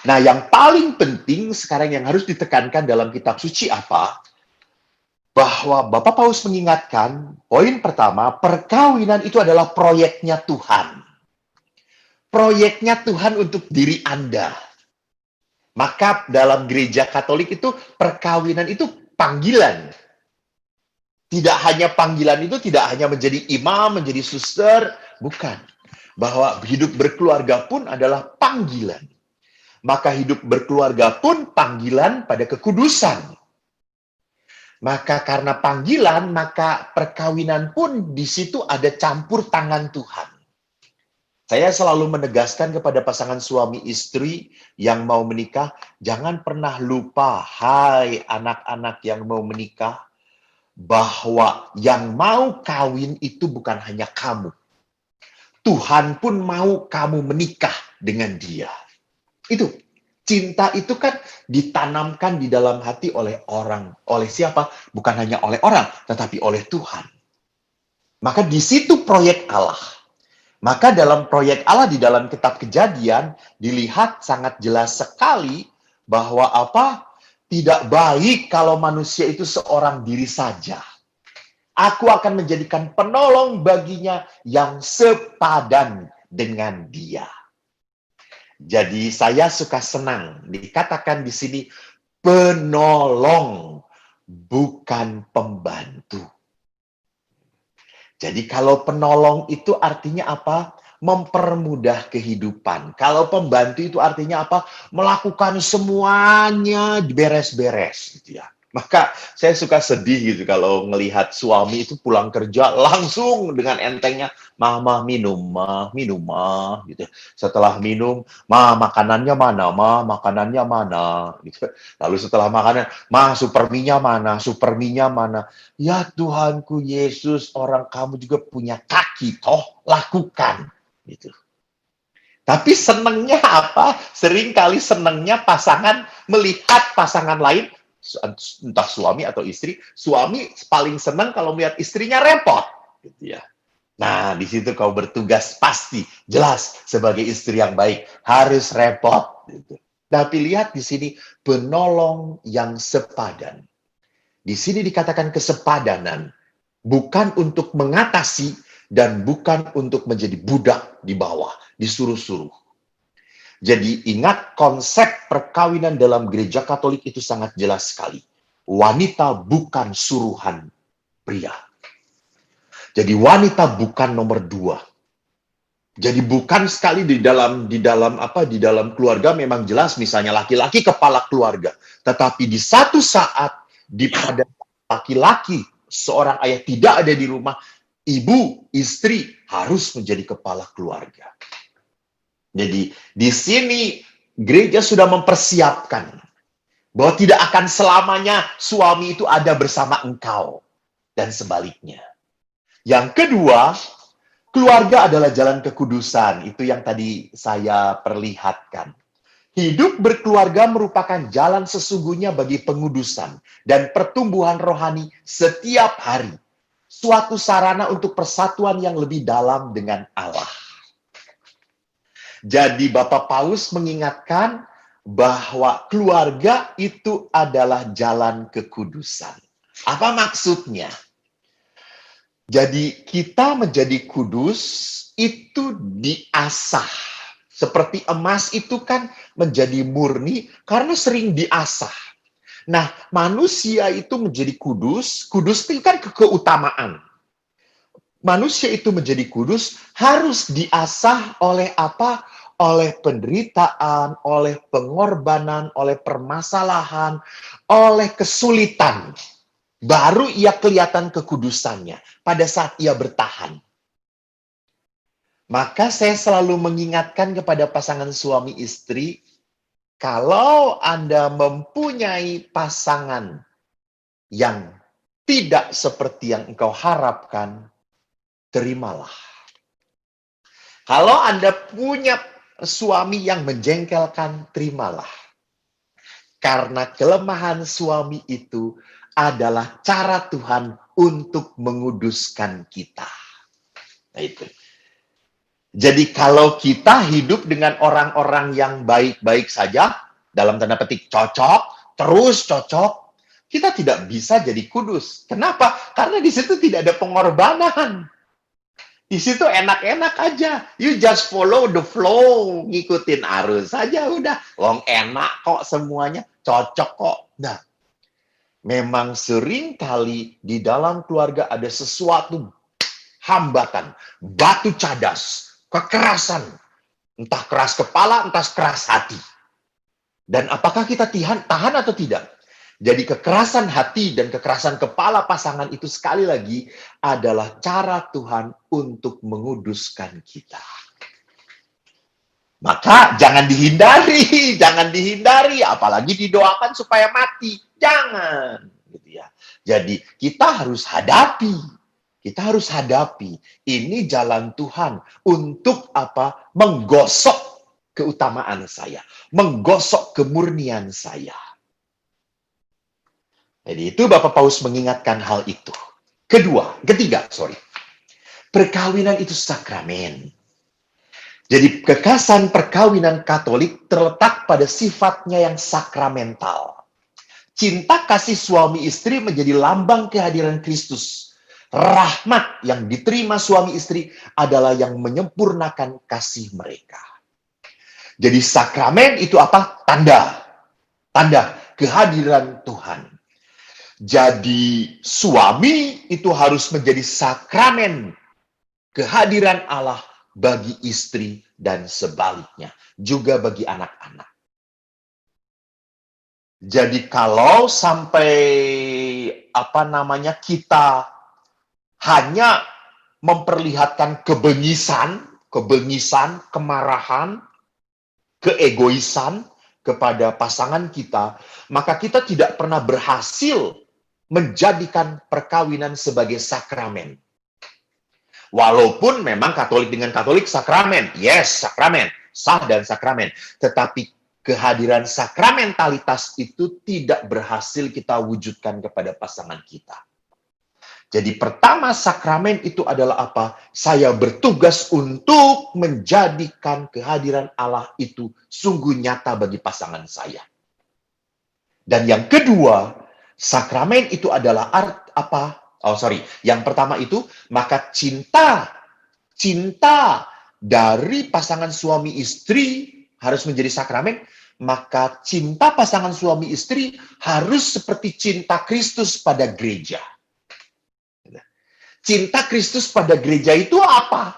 Nah, yang paling penting sekarang yang harus ditekankan dalam kitab suci apa? Bahwa Bapak Paulus mengingatkan, poin pertama, perkawinan itu adalah proyeknya Tuhan. Proyeknya Tuhan untuk diri Anda. Maka dalam gereja Katolik itu perkawinan itu panggilan. Tidak hanya panggilan itu tidak hanya menjadi imam, menjadi suster, bukan. Bahwa hidup berkeluarga pun adalah panggilan. Maka hidup berkeluarga pun panggilan pada kekudusan. Maka karena panggilan, maka perkawinan pun di situ ada campur tangan Tuhan. Saya selalu menegaskan kepada pasangan suami istri yang mau menikah, jangan pernah lupa, hai anak-anak yang mau menikah, bahwa yang mau kawin itu bukan hanya kamu. Tuhan pun mau kamu menikah dengan dia. Itu. Cinta itu kan ditanamkan di dalam hati oleh orang. Oleh siapa? Bukan hanya oleh orang, tetapi oleh Tuhan. Maka di situ proyek Allah. Maka dalam proyek Allah di dalam kitab Kejadian dilihat sangat jelas sekali bahwa apa? Tidak baik kalau manusia itu seorang diri saja. Aku akan menjadikan penolong baginya yang sepadan dengan dia. Jadi saya suka senang dikatakan di sini penolong, bukan pembantu. Jadi kalau penolong itu artinya apa? Mempermudah kehidupan. Kalau pembantu itu artinya apa? Melakukan semuanya beres-beres gitu ya. Maka saya suka sedih gitu kalau melihat suami itu pulang kerja langsung dengan entengnya, mama minum mah gitu. Setelah minum, ma makanannya mana, ma makanannya mana gitu. Lalu setelah makanan, ma superminya mana. Ya Tuhanku Yesus, orang kamu juga punya kaki, toh lakukan. Gitu. Tapi senangnya apa? Seringkali senangnya pasangan melihat pasangan lain, entah suami atau istri, suami paling senang kalau melihat istrinya repot. Gitu ya. Nah, di situ kau bertugas pasti, jelas sebagai istri yang baik, harus repot. Gitu. Tapi lihat di sini, penolong yang sepadan. Di sini dikatakan kesepadanan, bukan untuk mengatasi dan bukan untuk menjadi budak di bawah, disuruh-suruh. Jadi ingat konsep perkawinan dalam gereja Katolik itu sangat jelas sekali. Wanita bukan suruhan pria. Jadi wanita bukan nomor dua. Jadi bukan sekali di dalam keluarga memang jelas misalnya laki-laki kepala keluarga, tetapi di satu saat pada laki-laki seorang ayah tidak ada di rumah, ibu, istri harus menjadi kepala keluarga. Jadi di sini gereja sudah mempersiapkan bahwa tidak akan selamanya suami itu ada bersama engkau dan sebaliknya. Yang kedua, keluarga adalah jalan kekudusan. Itu yang tadi saya perlihatkan. Hidup berkeluarga merupakan jalan sesungguhnya bagi pengudusan dan pertumbuhan rohani setiap hari. Suatu sarana untuk persatuan yang lebih dalam dengan Allah. Jadi Bapak Paulus mengingatkan bahwa keluarga itu adalah jalan kekudusan. Apa maksudnya? Jadi kita menjadi kudus itu diasah. Seperti emas itu kan menjadi murni karena sering diasah. Nah, manusia itu menjadi kudus, kudus itu kan keutamaan. Manusia itu menjadi kudus harus diasah oleh apa? Oleh penderitaan, oleh pengorbanan, oleh permasalahan, oleh kesulitan. Baru ia kelihatan kekudusannya pada saat ia bertahan. Maka saya selalu mengingatkan kepada pasangan suami istri, kalau Anda mempunyai pasangan yang tidak seperti yang engkau harapkan, terimalah. Kalau Anda punya suami yang menjengkelkan, terimalah. Karena kelemahan suami itu adalah cara Tuhan untuk menguduskan kita. Nah itu. Jadi kalau kita hidup dengan orang-orang yang baik-baik saja, dalam tanda petik cocok, terus cocok, kita tidak bisa jadi kudus. Kenapa? Karena di situ tidak ada pengorbanan. Di situ enak-enak aja. You just follow the flow, ngikutin arus saja udah. Wong enak kok semuanya, cocok kok. Nah, memang sering kali di dalam keluarga ada sesuatu hambatan, batu cadas, kekerasan, entah keras kepala, entah keras hati. Dan apakah kita tahan atau tidak? Jadi kekerasan hati dan kekerasan kepala pasangan itu sekali lagi adalah cara Tuhan untuk menguduskan kita. Maka jangan dihindari, jangan dihindari, apalagi didoakan supaya mati. Jangan, gitu ya. Jadi kita harus hadapi. Kita harus hadapi. Ini jalan Tuhan untuk apa? Menggosok keutamaan saya, menggosok kemurnian saya. Jadi itu Bapak Paus mengingatkan hal itu. Ketiga, perkawinan itu sakramen. Jadi kekasan perkawinan Katolik terletak pada sifatnya yang sakramental. Cinta kasih suami istri menjadi lambang kehadiran Kristus. Rahmat yang diterima suami istri adalah yang menyempurnakan kasih mereka. Jadi sakramen itu apa? Tanda kehadiran Tuhan. Jadi suami itu harus menjadi sakramen kehadiran Allah bagi istri dan sebaliknya, juga bagi anak-anak. Jadi kalau sampai kita hanya memperlihatkan kebengisan, kemarahan, keegoisan kepada pasangan kita, maka kita tidak pernah berhasil menjadikan perkawinan sebagai sakramen. Walaupun memang Katolik dengan Katolik sakramen, yes, sakramen, sah dan sakramen. Tetapi kehadiran sakramentalitas itu tidak berhasil kita wujudkan kepada pasangan kita. Jadi pertama sakramen itu adalah apa? Saya bertugas untuk menjadikan kehadiran Allah itu sungguh nyata bagi pasangan saya. Dan yang kedua, sakramen itu adalah yang pertama itu, maka cinta dari pasangan suami istri harus menjadi sakramen, maka cinta pasangan suami istri harus seperti cinta Kristus pada gereja. Cinta Kristus pada gereja itu apa?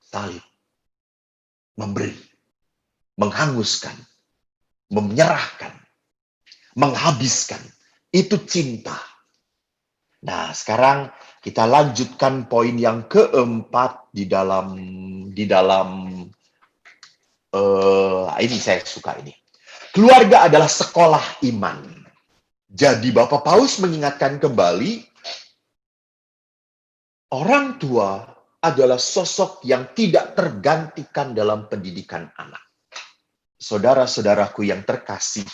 Salib. Memberi. Menghanguskan. Menyerahkan. Menghabiskan. Itu cinta. Nah, sekarang kita lanjutkan poin yang keempat di dalam ini saya suka ini. Keluarga adalah sekolah iman. Jadi Bapak Paus mengingatkan kembali, orang tua adalah sosok yang tidak tergantikan dalam pendidikan anak. Saudara-saudaraku yang terkasih,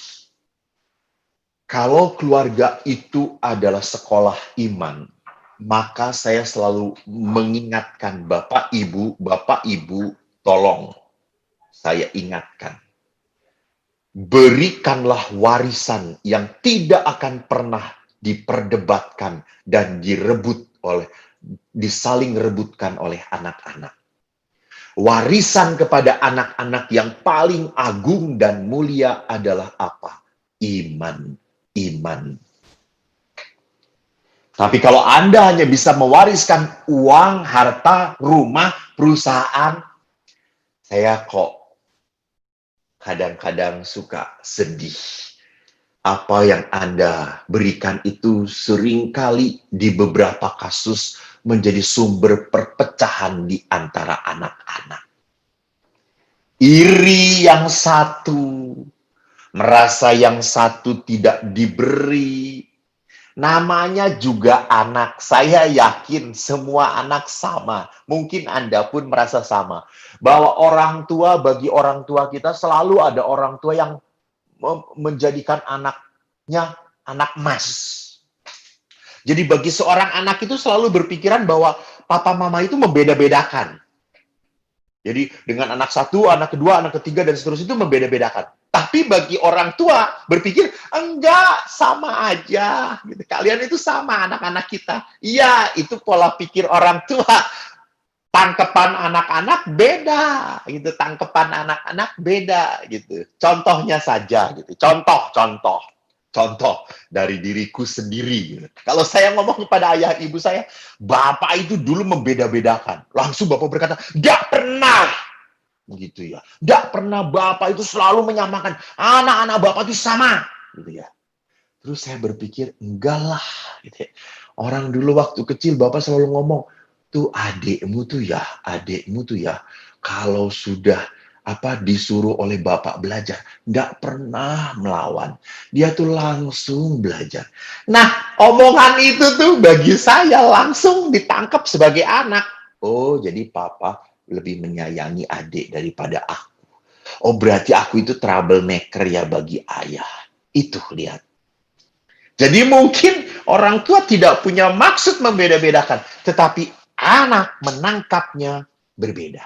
kalau keluarga itu adalah sekolah iman, maka saya selalu mengingatkan Bapak Ibu, tolong saya ingatkan. Berikanlah warisan yang tidak akan pernah diperdebatkan dan disaling rebutkan oleh anak-anak. Warisan kepada anak-anak yang paling agung dan mulia adalah apa? Iman. Tapi kalau Anda hanya bisa mewariskan uang, harta, rumah, perusahaan, saya kok kadang-kadang suka sedih. Apa yang Anda berikan itu seringkali di beberapa kasus menjadi sumber perpecahan di antara anak-anak. Iri yang satu, merasa yang satu tidak diberi. Namanya juga anak. Saya yakin semua anak sama. Mungkin Anda pun merasa sama. Bahwa bagi orang tua kita selalu ada orang tua yang menjadikan anaknya anak emas. Jadi bagi seorang anak itu selalu berpikiran bahwa papa mama itu membeda-bedakan. Jadi dengan anak satu, anak kedua, anak ketiga, dan seterusnya itu membeda-bedakan. Tapi bagi orang tua berpikir, enggak, sama aja. Gitu. Kalian itu sama anak-anak kita. Iya, itu pola pikir orang tua. Tangkepan anak-anak beda. Gitu. Tangkepan anak-anak beda. Gitu. Contohnya saja. Gitu. Contoh dari diriku sendiri. Gitu. Kalau saya ngomong kepada ayah ibu saya, Bapak itu dulu membeda-bedakan. Langsung Bapak berkata, enggak pernah. Gitu ya. Enggak pernah Bapak itu selalu menyamakan. Anak-anak Bapak itu sama. Gitu ya. Terus saya berpikir, enggak lah. Gitu ya. Orang dulu waktu kecil Bapak selalu ngomong, tuh adikmu tuh ya, kalau sudah disuruh oleh Bapak belajar, enggak pernah melawan. Dia tuh langsung belajar. Nah, omongan itu tuh bagi saya langsung ditangkap sebagai anak. Oh, jadi Papa lebih menyayangi adik daripada aku. Oh, berarti aku itu troublemaker ya bagi ayah. Itu, lihat. Jadi mungkin orang tua tidak punya maksud membeda-bedakan, tetapi anak menangkapnya berbeda.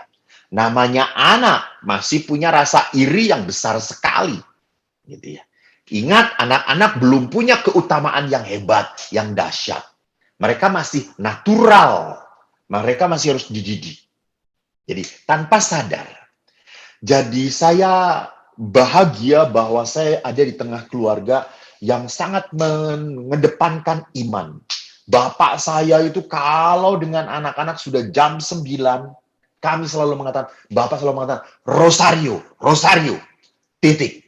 Namanya anak masih punya rasa iri yang besar sekali. Gitu ya. Ingat, anak-anak belum punya keutamaan yang hebat, yang dahsyat. Mereka masih natural. Mereka masih harus dididik. Jadi tanpa sadar. Jadi saya bahagia bahwa saya ada di tengah keluarga yang sangat mengedepankan iman. Bapak saya itu kalau dengan anak-anak sudah jam 9, kami selalu mengatakan, Bapak selalu mengatakan, Rosario, titik.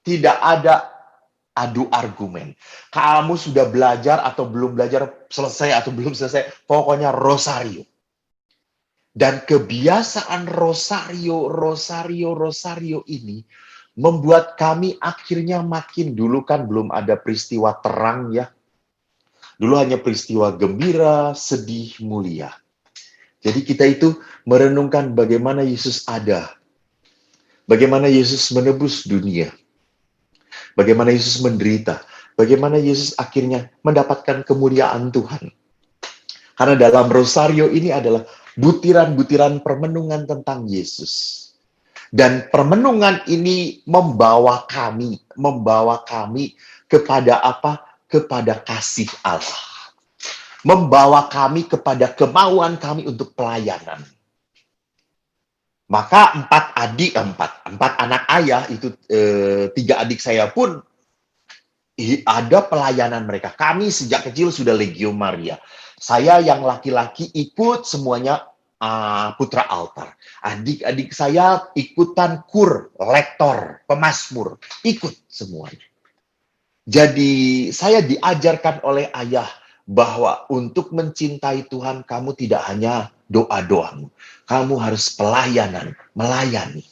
Tidak ada adu argumen. Kamu sudah belajar atau belum belajar, selesai atau belum selesai, pokoknya Rosario. Dan kebiasaan Rosario ini membuat kami akhirnya makin, dulu kan belum ada peristiwa terang ya. Dulu hanya peristiwa gembira, sedih, mulia. Jadi kita itu merenungkan bagaimana Yesus ada. Bagaimana Yesus menebus dunia. Bagaimana Yesus menderita. Bagaimana Yesus akhirnya mendapatkan kemuliaan Tuhan. Karena dalam Rosario ini adalah butiran-butiran permenungan tentang Yesus. Dan permenungan ini membawa kami kepada apa? Kepada kasih Allah. Membawa kami kepada kemauan kami untuk pelayanan. Maka empat anak ayah itu, 3 adik saya pun ada pelayanan mereka. Kami sejak kecil sudah Legio Maria. Saya yang laki-laki ikut semuanya putra altar. Adik-adik saya ikutan kur, lektor, pemazmur, ikut semuanya. Jadi saya diajarkan oleh ayah bahwa untuk mencintai Tuhan kamu tidak hanya doa-doamu, kamu harus pelayanan, melayani.